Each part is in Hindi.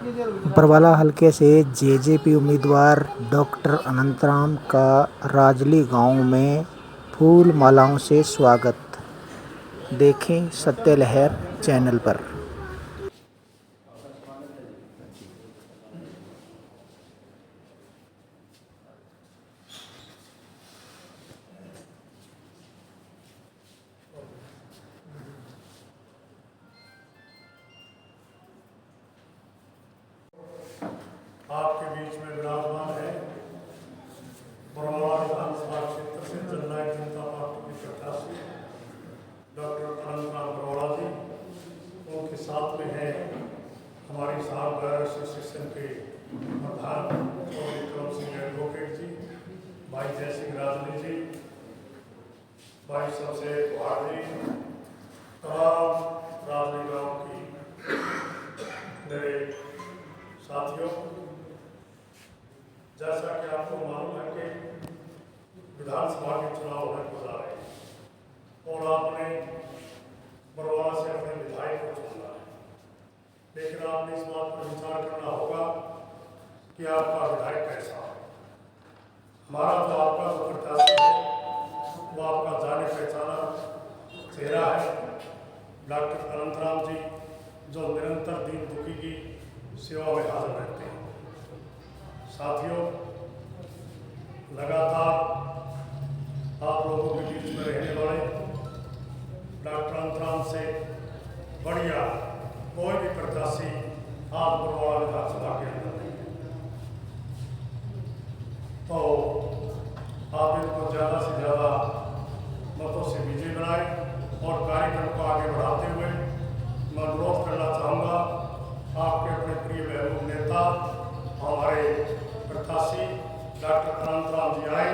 बरवाला हलके से जेजेपी उम्मीदवार डॉक्टर अनंतराम का राजली गांव में फूल मालाओं से स्वागत। देखें सत्य लहर चैनल पर। आपके बीच में विराजमान है बरवाला विधानसभा क्षेत्र से जननायक जनता पार्टी के प्रत्याशी डॉक्टर अनंतराम बरवाला जी। उनके साथ में है हमारी साहब एसोसिएशन के प्रधान और विक्रम सिंह एडवोकेट जी, भाई जय सिंह राजनी जी, भाई सबसे भारी तमाम राजनी गांव की मेरे साथियों, जैसा कि आपको मालूम है कि विधानसभा के चुनाव होने को जा रहे हैं और आपने बरवाला से अपने विधायक को चुनना है, लेकिन आपने इस बात पर विचार करना होगा कि आपका विधायक कैसा है। हमारा तो आपका जो प्रत्याशी है वो आपका जाने पहचाना चेहरा है डॉक्टर अनंतराम जी, जो निरंतर दीन दुखी की सेवा में हाजिर रहते हैं। साथियों, लगातार आप लोगों के बीच में रहने वाले डॉक्टर अनंतराम से बढ़िया कोई भी प्रत्याशी आप बरवाला विधानसभा के अंदर नहीं है, तो आप इनको ज़्यादा से ज़्यादा मतों से विजयी बनाए और कार्यक्रम को आगे बढ़ाते हुए मैं अनुरोध करना चाहूँगा आपके अपने प्रिय महबूब नेता हमारे प्रत्याशी डॉक्टर अनंतराम जी आए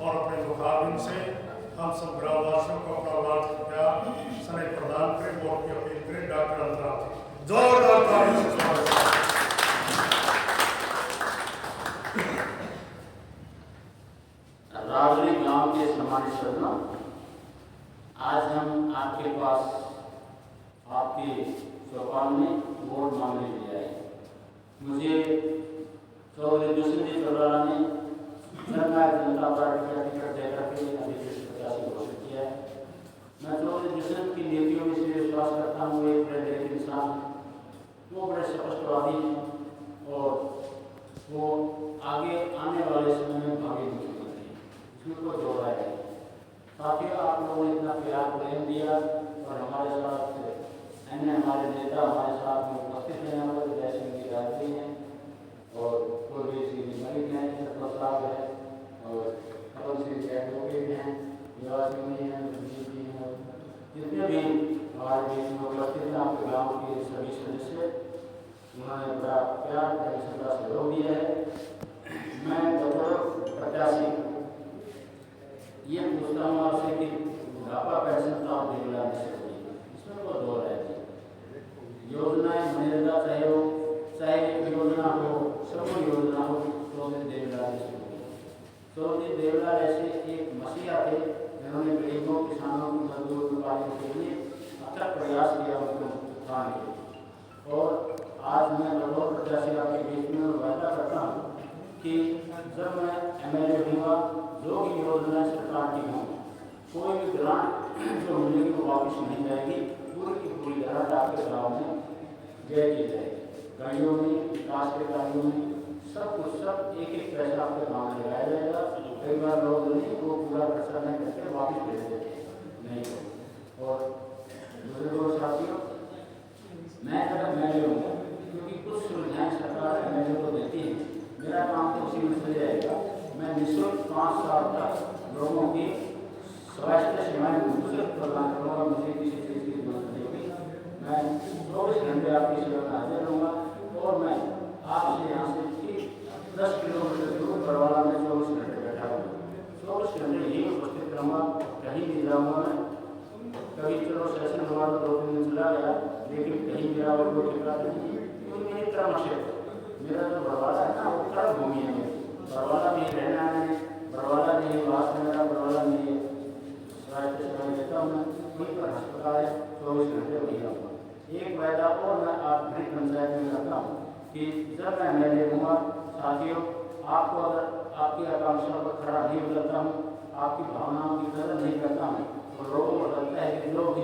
और अपने मुखाबिन से हम सब ग्रामवासियों को अपना लाभ प्यार स्नेह प्रदान करें, वोट की अपील करें। डॉक्टर अनंतराम जी जोरदार तालियों से स्वागत। राजली गांव के सम्मानित सदनों, आज हम आपके पास आपके चौपाल में वोट मांगने के लिए आए। मुझे चौधरी दुष्यंत बरवाला ने जननायक जनता पार्टी का टिकट देकर के अधिकृत प्रत्याशी घोषित किया है। मैं चौधरी दुष्यंत की नीतियों में से विश्वास करता हूँ। एक बड़े दिल के इंसान, वो बड़े स्पष्टवादी हैं और वो आगे आने वाले समय में भावी मुख्यमंत्री, इसमें कोई दो राय नहीं। साथियों, आप लोगों ने इतना प्यार प्रेम दिया और हमारे साथ अन्य हमारे नेता हमारे साथ में उपस्थित हैं। यहाँ पर जय सिंह जी राजवी हैं और पूर्वी सिंह मलिक हैं, सरपंच साहब हैं और कमल सिंह एडवोकेट हैं, युवा सिंह हैं, रंजीत जी हैं, जितने भी हमारे बीच में उपस्थित हैं, आपके गाँव के सभी सदस्य, उन्होंने बड़ा प्यार का सहयोग दिया है। मैं बतौर प्रत्याशी ये पूछता हूँ आपसे कि बुढ़ापा पेंशन तो आप दिला नहीं सकते, इसमें कोई दो राय नहीं। योजनाएं मनरेगा चाहे एक योजना हो, सब योजना हो, चौधरी देवलाल चौधरी देवलाल ऐसे एक मसीहा थे जिन्होंने गरीबों, किसानों, मजदूर पालने के लिए अथक प्रयास किया उनको उत्थान के लिए। और आज मैं बतौर प्रत्याशी आपके बीच में वायदा करता हूँ कि जब मैं MLA होऊंगा, जो भी योजनाएं सरकार की हों, कोई भी ग्रांट जो मिलेगी वो वापस नहीं जाएगी, पूरी की पूरी ग्रांट आपके गाँव में व्यय की जाएगी। गलियों में, विकास के कार्यों में, सब कुछ सब एक एक पैसा आपके गाँव में लगाया जाएगा। कई बार लोग नहीं वो पूरा खर्चा नहीं करके वापस भेज देते नहीं। और दूसरे लोग साथियों, मैं अगर MLA होऊंगा, क्योंकि कुछ सुविधाएं सरकार MLA को देती है, मेरा काम तो उसी में चल जाएगा। मैं निःशुल्क 5 साल तक लोगों की स्वास्थ्य सेवाएं निःशुल्क प्रदान करूँगा। मुझे किसी चीज़ की जरूरत नहीं होगी। मैं 24 घंटे आपकी सेवा में हाजिर रहूँगा और मैं आपसे यहाँ से 10 किलोमीटर दूर बरवाला में 24 घंटे बैठा हूँ। 24 घंटे यही उपस्थित रहूँगा, कहीं नहीं जाऊँगा मैं। कभी चलो सेशन हुआ तो 2-3 दिन चला गया, लेकिन कहीं मेरा और कोई ठिकाना नहीं, क्योंकि मेरी क्रम क्षेत्र मेरा जो बरवाला है ना, वो कर्म भूमि है। बरवाला में रहना है, बरवाला में वास मेरा, बरवाला में स्वास्थ्य सेवाएं देता हूँ मैं, वहीं पर अस्पताल है, 24 घंटे वही रहूँगा। एक वायदा और मैं आप गृह पंचायत में करता हूँ कि जब मैं एमएलए हूँगा साथियों, आपको अगर आपकी आकांक्षा पर खड़ा नहीं उतरता हूँ, आपकी भावनाओं की कदर नहीं करता हूँ, तो लोगों को लगता है कि जो भी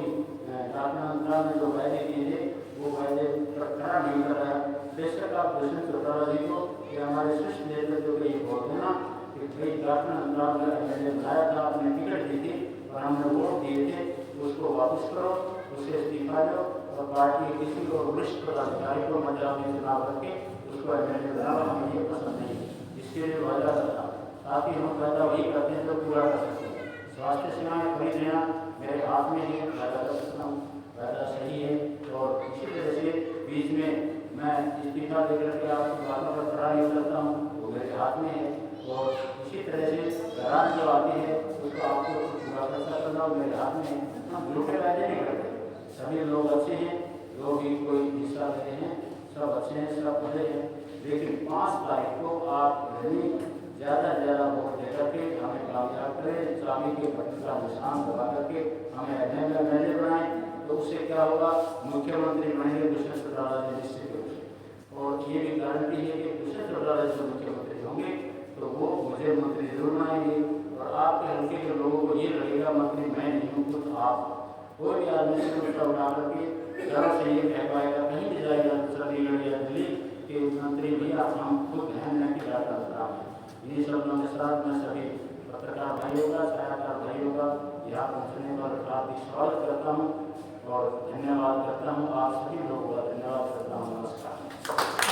डॉक्टर अनंतराम ने जो वायदे किए थे वो वायदे पर खड़ा नहीं कर रहा है। बेशक आप दुष्यंत चौटाला जी को या हमारे शीर्ष नेतृत्व को ये बोल देना कि भाई डॉक्टर अनंतराम का एमएलए बनाया था, आपने टिकट दी थी और हमने वोट दिए थे, उसको वापस करो, उससे इस्तीफा लो और पार्टी के किसी को वरिष्ठ पदाधिकारी को मंडल में चुनाव करके उसको एमएलए बनाओ, हमें ये पसंद नहीं। इसके लिए वायदा करता हूँ, साथ ही हम वायदा वही करते हैं जो पूरा कर सकते हैं। स्वास्थ्य सेवाएं खरीद लेना मेरे हाथ में ही वायदा कर सकता हूँ, वायदा सही है। और इसी तरह से बीच में मैं इस्तीफा देकर के आपकी बातों पर खड़ा नहीं करता हूँ, वो मेरे हाथ में है। और इसी तरह से ग्रांट जो आती है उसको आपको पूरा खर्चा करना मेरे हाथ में है। हम झूठे वायदे नहीं करते, सभी लोग अच्छे हैं, जो भी कोई हिस्सा लेते हैं सब अच्छे हैं, सब भले हैं। लेकिन 5 तारीख को आप ज़्यादा से ज़्यादा वोट दे करके हमें कामयाब करें, चाबी के बटन का निशान दबा करके हमें एमएलए बनाएं। तो उससे क्या होगा, मुख्यमंत्री बनेंगे दुष्यंत चौटाला जी निश्चित रूप से। और ये भी गारंटी है कि दुष्यंत चौटाला जी मुख्यमंत्री होंगे तो वो मुझे मंत्री जरूर बनाएंगे। और आपके हल्के के लोगों को ये लगेगा मंत्री मैं नहीं हूँ, खुद आप। कोई भी आदमी से उसका उठा करके गर्व से ये कह पाएगा, कहीं भी जाएगा चंडीगढ़ या दिल्ली के मंत्री भैया हम खुद हैं, न कि डॉक्टर अनंतराम हैं। इन्हीं शब्दों के साथ मैं सभी पत्रकार भाइयों का, छायाकार भाइयों का यहाँ पहुँचने पर हार्दिक स्वागत करता हूँ और धन्यवाद करता हूँ। आप सभी लोगों का धन्यवाद करता हूँ। नमस्कार।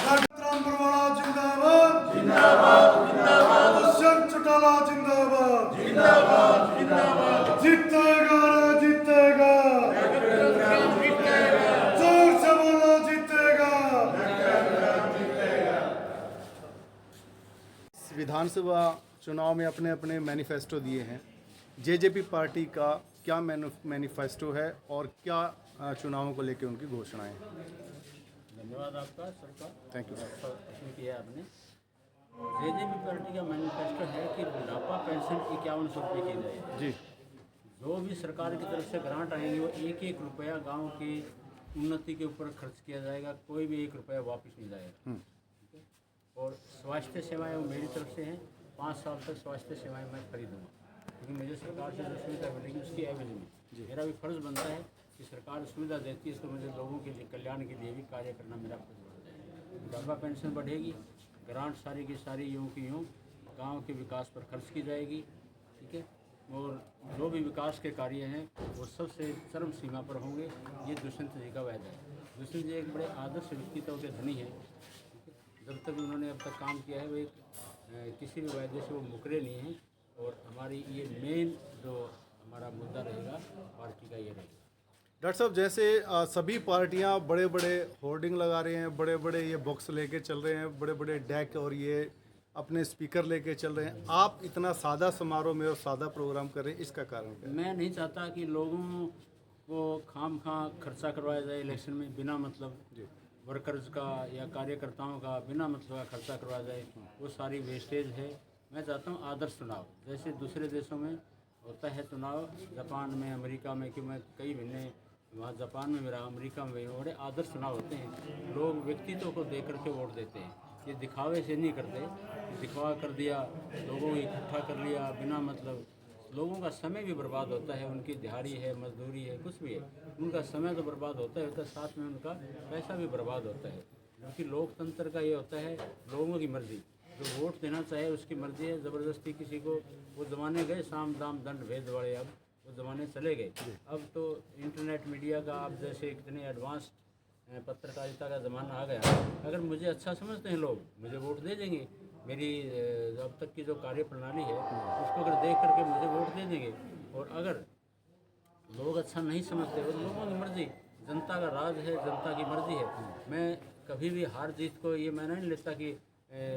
अनंतराम बरवाला जिंदाबाद जिंदाबाद जिंदाबाद, दुष्यंत चौटाला जिंदाबाद जिंदाबाद जिंदाबाद, जीतेगा रे जीतेगा, जोर से बोलो जीतेगा। विधानसभा चुनाव में अपने अपने मैनिफेस्टो दिए हैं। जेजेपी पार्टी का क्या मैनिफेस्टो है और क्या चुनावों को लेकर उनकी घोषणाएं हैं? धन्यवाद आपका सरकार, थैंक यू। प्रश्न किया आपने। जेजेपी पार्टी का मैनिफेस्टो है कि बुढ़ापा पेंशन 5100 रुपये की जाए जी। जो भी सरकार की तरफ से ग्रांट आएंगे वो एक एक रुपया गांव की उन्नति के ऊपर खर्च किया जाएगा, कोई भी एक रुपया वापस नहीं जाएगा। ठीक है। और स्वास्थ्य सेवाएं वो मेरी तरफ से हैं, 5 साल तक स्वास्थ्य सेवाएं मैं खरीदूँगा, क्योंकि मुझे सरकार से जो सुविधा मिलेगी उसकी एवज में मेरा भी फर्ज़ बनता है कि सरकार सुविधा देती है तो मुझे लोगों के लिए कल्याण के लिए भी कार्य करना मेरा फर्ज बनता है। बुढ़ापा पेंशन बढ़ेगी, ग्रांट सारी की सारी यूँ की यूँ गाँव के विकास पर खर्च की जाएगी। ठीक है। और जो भी विकास के कार्य हैं वो सबसे चरम सीमा पर होंगे। ये दुष्यंत जी का वायदा है। दुष्यंत जी एक बड़े आदर्श व्यक्तित्व के धनी हैं। जब तक उन्होंने अब तक काम किया है वो एक किसी भी वायदे से वो मुकरे नहीं हैं। और हमारी ये मेन जो हमारा मुद्दा रहेगा पार्टी का ये रहेगा। डॉक्टर साहब, जैसे सभी पार्टियां बड़े बड़े होर्डिंग लगा रहे हैं, बड़े बड़े ये बॉक्स लेके चल रहे हैं, बड़े बड़े डेक और ये अपने स्पीकर लेके चल रहे हैं, आप इतना सादा समारोह में और सादा प्रोग्राम कर रहे हैं, इसका कारण क्या है? मैं नहीं चाहता कि लोगों को खाम खर्चा करवाया जाए इलेक्शन में बिना मतलब। वर्कर्स का या कार्यकर्ताओं का बिना मतलब का खर्चा करवाया जाए, वो सारी वेस्टेज है। मैं चाहता हूँ आदर्श चुनाव, जैसे दूसरे देशों में होता है चुनाव, जापान में, अमेरिका में, कि मैं कई महीने वहाँ जापान में भी रहा, अमेरिका में भी, बड़े आदर्श चुनाव होते हैं। लोग व्यक्तित्व को देख करके वोट देते हैं, ये दिखावे से नहीं करते। दिखावा कर दिया, लोगों को इकट्ठा कर लिया बिना मतलब। लोगों का समय भी बर्बाद होता है, उनकी दिहाड़ी है, मजदूरी है, कुछ भी है, उनका समय तो बर्बाद होता है, साथ में उनका पैसा भी बर्बाद होता है। क्योंकि लोकतंत्र का ये होता है लोगों की मर्ज़ी, जो वोट देना चाहे उसकी मर्ज़ी है। ज़बरदस्ती किसी को, वो ज़माने गए साम दाम दंड भेद वाले, अब वो ज़माने चले गए। अब तो इंटरनेट मीडिया का, आप जैसे इतने एडवांस पत्रकारिता का ज़माना आ गया। अगर मुझे अच्छा समझते हैं लोग, मुझे वोट दे देंगे। मेरी अब तक की जो कार्य प्रणाली है उसको अगर देख करके मुझे वोट दे देंगे। और अगर लोग अच्छा नहीं समझते तो लोगों की मर्ज़ी, जनता का राज है, जनता की मर्ज़ी है। मैं कभी भी हार जीत को ये मैं नहीं लेता कि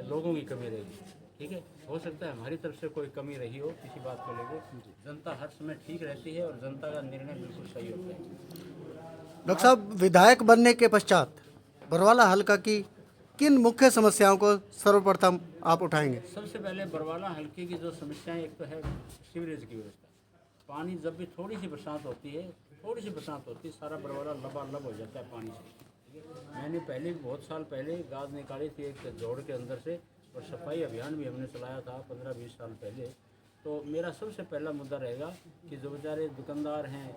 लोगों की कमी रहेगी। ठीक है, हो सकता है हमारी तरफ से कोई कमी रही हो किसी बात को लेकर, जनता हर समय ठीक रहती है और जनता का निर्णय बिल्कुल सही होता है। डॉक्टर साहब, विधायक बनने के पश्चात बरवाला हल्का की किन मुख्य समस्याओं को सर्वप्रथम आप उठाएंगे? सबसे पहले बरवाला हल्के की जो समस्याएं, एक तो है सीवरेज की व्यवस्था। पानी जब भी थोड़ी सी बरसात होती है, सारा बरवाला लबालब हो जाता है पानी से। मैंने पहले बहुत साल पहले गाद निकाली थी एक जोड़ के अंदर से, और सफाई अभियान भी हमने चलाया था 15-20 साल पहले। तो मेरा सबसे पहला मुद्दा रहेगा कि जो बेचारे दुकानदार हैं,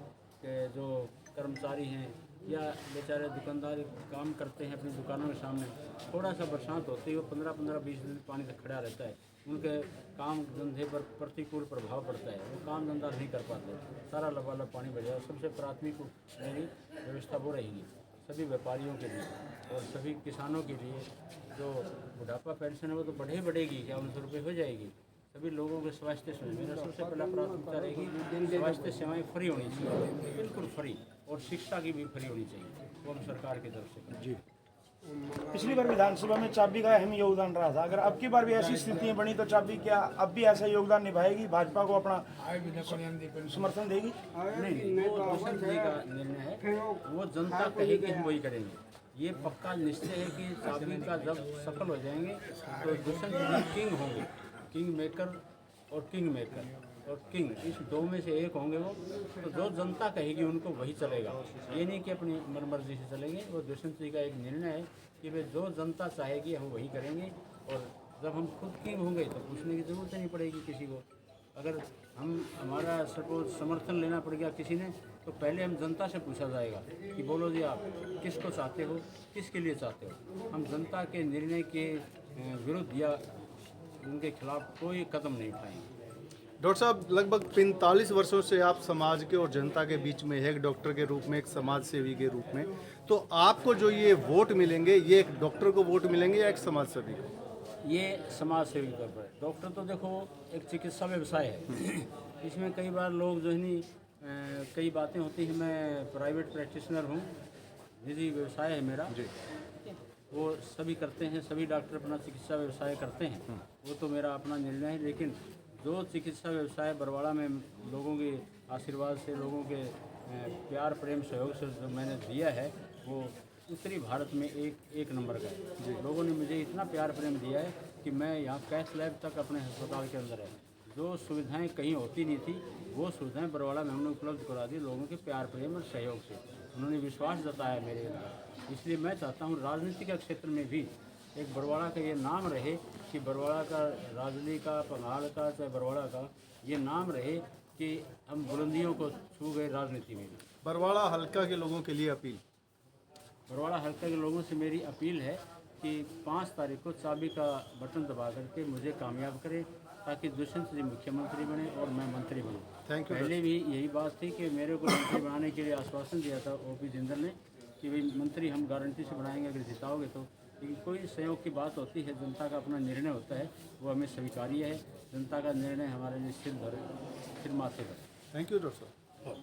कि जो कर्मचारी हैं या बेचारे दुकानदार काम करते हैं अपनी दुकानों के सामने, थोड़ा सा बरसात होती है वो 15-20 दिन पानी से खड़ा रहता है, उनके काम धंधे पर प्रतिकूल प्रभाव पड़ता है, वो काम धंधा नहीं कर पाते, सारा लबालब पानी बढ़ जाए। सबसे प्राथमिक मेरी व्यवस्था वो रहेगी सभी व्यापारियों के लिए और सभी किसानों के लिए। जो बुढ़ापा पेंशन है वो तो बढ़ेगी, 5100 रुपये हो जाएगी। सभी लोगों के स्वास्थ्य सेवा मेरा सबसे पहला प्राथमिकता रहेगी, स्वास्थ्य सेवाएं फ्री होनी चाहिए, बिल्कुल फ्री, और शिक्षा की भी फ्री होनी चाहिए, वो हम सरकार की तरफ से जी। पिछली बार विधानसभा में चाबी का अहम योगदान रहा था, अगर अब की बार भी ऐसी स्थितियां बनी तो चाबी क्या अब भी ऐसा योगदान निभाएगी, भाजपा को अपना समर्थन देगी? नहीं, वो दुष्यंत जी का निर्णय है, वो जनता कहेगी हम वही करेंगे। ये पक्का निश्चय है कि चाबी का जब सफल हो जाएंगे तो दुष्यंत जी किंग होंगे, किंग मेकर और किंग मेकर और किंग, इस दो में से एक होंगे वो। तो जो जनता कहेगी उनको वही चलेगा, ये नहीं कि अपनी मनमर्जी से चलेंगे। वो दुष्यंत जी का एक निर्णय है कि वे जो जनता चाहेगी हम वही करेंगे, और जब हम खुद किंग होंगे तो पूछने की ज़रूरत नहीं पड़ेगी किसी को। अगर हमारा सपोज समर्थन लेना पड़ गया किसी ने, तो पहले हम जनता से पूछा जाएगा कि बोलो जी आप किसको चाहते हो, किसके लिए चाहते हो। हम जनता के निर्णय के विरुद्ध या उनके खिलाफ कोई कदम नहीं उठाएंगे। डॉक्टर साहब, लगभग 45 वर्षों से आप समाज के और जनता के बीच में, एक डॉक्टर के रूप में, एक समाज सेवी के रूप में, तो आपको जो ये वोट मिलेंगे, ये एक डॉक्टर को वोट मिलेंगे या एक समाज सेवी को? ये समाज सेवी के तौर पर। डॉक्टर तो देखो एक चिकित्सा व्यवसाय है, इसमें कई बार लोग जो है नहीं कई बातें होती हैं। मैं प्राइवेट प्रैक्टिशनर हूँ, निजी व्यवसाय है मेरा जी, वो सभी करते हैं, सभी डॉक्टर अपना चिकित्सा व्यवसाय करते हैं, वो तो मेरा अपना निर्णय है। लेकिन जो चिकित्सा व्यवसाय बरवाड़ा में लोगों के आशीर्वाद से, लोगों के प्यार प्रेम सहयोग से जो मैंने दिया है, वो उत्तरी भारत में एक नंबर का है। लोगों ने मुझे इतना प्यार प्रेम दिया है कि मैं यहाँ कैथ लैब तक अपने अस्पताल के अंदर है, जो सुविधाएं कहीं होती नहीं थी वो सुविधाएं बरवाड़ा में हमने उपलब्ध करा दी लोगों के प्यार प्रेम और सहयोग से। उन्होंने विश्वास जताया मेरे अंदर, इसलिए मैं चाहता हूँ राजनीति के क्षेत्र में भी एक बरवाड़ा का ये नाम रहे कि बरवाड़ा का, राजली का, पंगाल का, चाहे बरवाड़ा का ये नाम रहे कि हम बुलंदियों को छू गए राजनीति में। बरवाड़ा हल्का के लोगों के लिए अपील। बरवाड़ा हल्का के लोगों से मेरी अपील है कि 5 तारीख को चाबी का बटन दबा करके मुझे कामयाब करें, ताकि दुष्यंत जी मुख्यमंत्री बने और मैं मंत्री बनूं। Thank you. पहले भी यही बात थी कि मेरे को मंत्री बनाने के लिए आश्वासन दिया था OP जिंदल ने कि भाई मंत्री हम गारंटी से बनाएंगे अगर जिताओगे तो। लेकिन कोई सहयोग की बात होती है, जनता का अपना निर्णय होता है, वो हमें स्वीकार्य है। जनता का निर्णय हमारे लिए सिर माथे पर। थैंक यू डॉक्टर साहब।